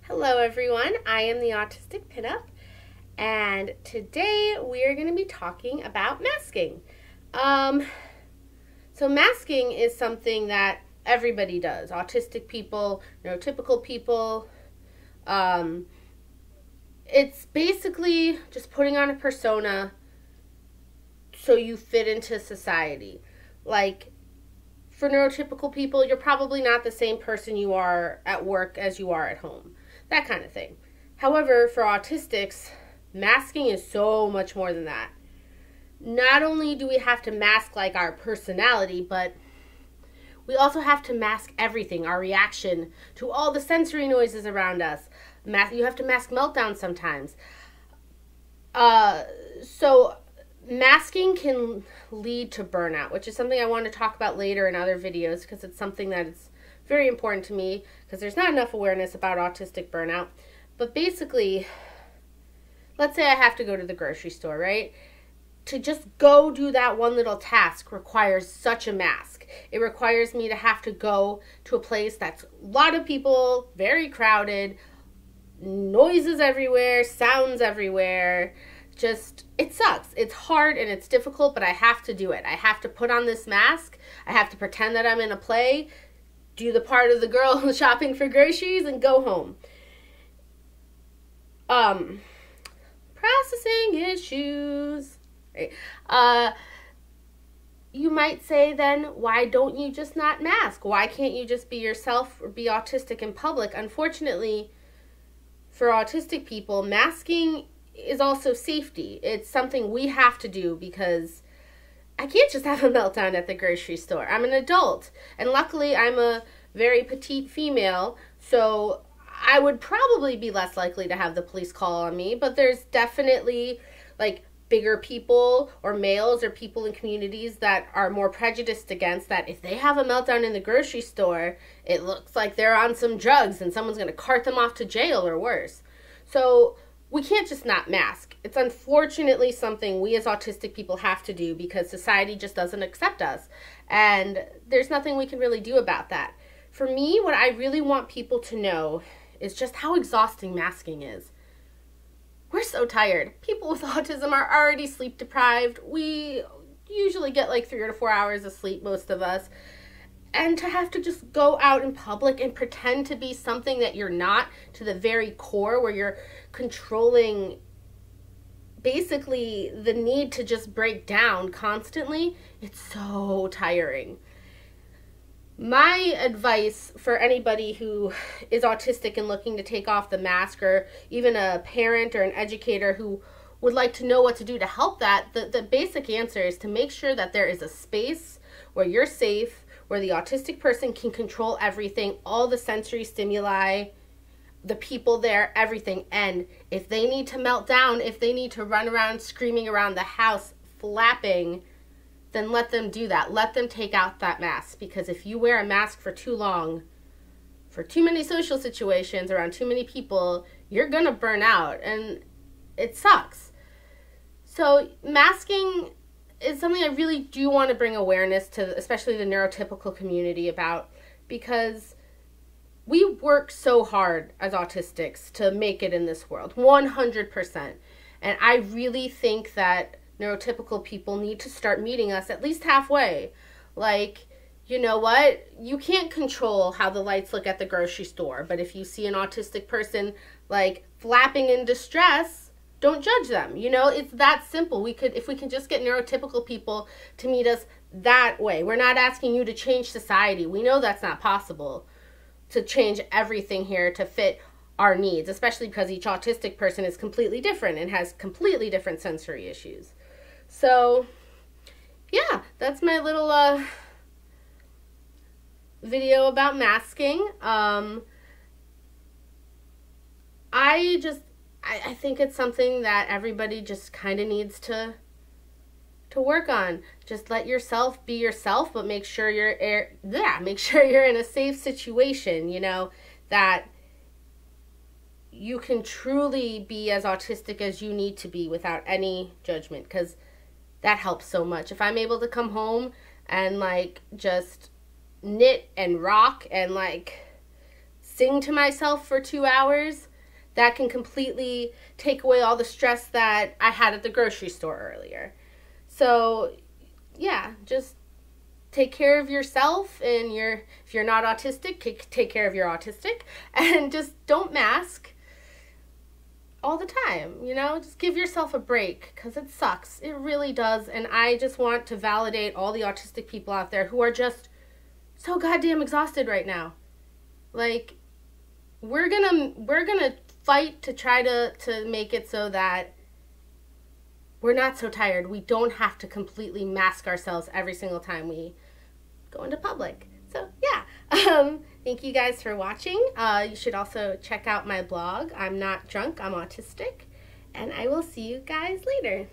Hello everyone, I am the Autistic Pinup, and today we are going to be talking about masking. So masking is something that everybody does. Autistic people, neurotypical people. It's basically just putting on a persona so you fit into society. Like, for neurotypical people, you're probably not the same person you are at work as you are at home. That kind of thing. However, for autistics, masking is so much more than that. Not only do we have to mask like our personality, but we also have to mask everything, our reaction to all the sensory noises around us. You have to mask meltdowns sometimes. So masking can lead to burnout, which is something I want to talk about later in other videos because it's something that is very important to me because there's not enough awareness about autistic burnout. But basically, let's say I have to go to the grocery store, right? To just go do that one little task requires such a mask. It requires me to have to go to a place that's a lot of people, very crowded, noises everywhere, sounds everywhere. It sucks. It's hard and it's difficult, but I have to do it. I have to put on this mask. I have to pretend that I'm in a play, do the part of the girl shopping for groceries, and go home. Processing issues. Right. You might say then, why don't you just not mask? Why can't you just be yourself or be autistic in public? Unfortunately, for autistic people, masking is also safety. It's something we have to do because I can't just have a meltdown at the grocery store. I'm an adult, and luckily I'm a very petite female, so I would probably be less likely to have the police call on me, but there's definitely like bigger people or males or people in communities that are more prejudiced against that. If they have a meltdown in the grocery store, it looks like they're on some drugs and someone's going to cart them off to jail or worse. So we can't just not mask. It's unfortunately something we as autistic people have to do because society just doesn't accept us. And there's nothing we can really do about that. For me, what I really want people to know is just how exhausting masking is. We're so tired. People with autism are already sleep deprived. We usually get like 3 to 4 hours of sleep, most of us. And to have to just go out in public and pretend to be something that you're not to the very core, where you're controlling basically the need to just break down constantly, it's so tiring. My advice for anybody who is autistic and looking to take off the mask, or even a parent or an educator who would like to know what to do to help that, the basic answer is to make sure that there is a space where you're safe, where the autistic person can control everything, all the sensory stimuli, the people there, everything. And if they need to melt down, if they need to run around screaming around the house, flapping, then let them do that. Let them take out that mask. Because if you wear a mask for too long, for too many social situations, around too many people, you're going to burn out. And it sucks. So masking is something I really do want to bring awareness to, especially the neurotypical community about, because we work so hard as autistics to make it in this world, 100%. And I really think that neurotypical people need to start meeting us at least halfway. Like, you know what? You can't control how the lights look at the grocery store, but if you see an autistic person like flapping in distress, don't judge them. You know, it's that simple. If we can just get neurotypical people to meet us that way. We're not asking you to change society. We know that's not possible, to change everything here to fit our needs, especially because each autistic person is completely different and has completely different sensory issues. So, yeah, that's my little video about masking. I think it's something that everybody just kind of needs to work on. Just let yourself be yourself, but make sure you're in a safe situation, you know, that you can truly be as autistic as you need to be without any judgment, because that helps so much. If I'm able to come home and like just knit and rock and like sing to myself for 2 hours, that can completely take away all the stress that I had at the grocery store earlier. So, yeah, just take care of yourself, and if you're not autistic, take care of your autistic, and just don't mask all the time, just give yourself a break, because it sucks. It really does. And I just want to validate all the autistic people out there who are just so goddamn exhausted right now. Like, we're gonna fight to try to make it so that we're not so tired. We don't have to completely mask ourselves every single time we go into public. So yeah, thank you guys for watching. You should also check out my blog. I'm not drunk, I'm autistic. And I will see you guys later.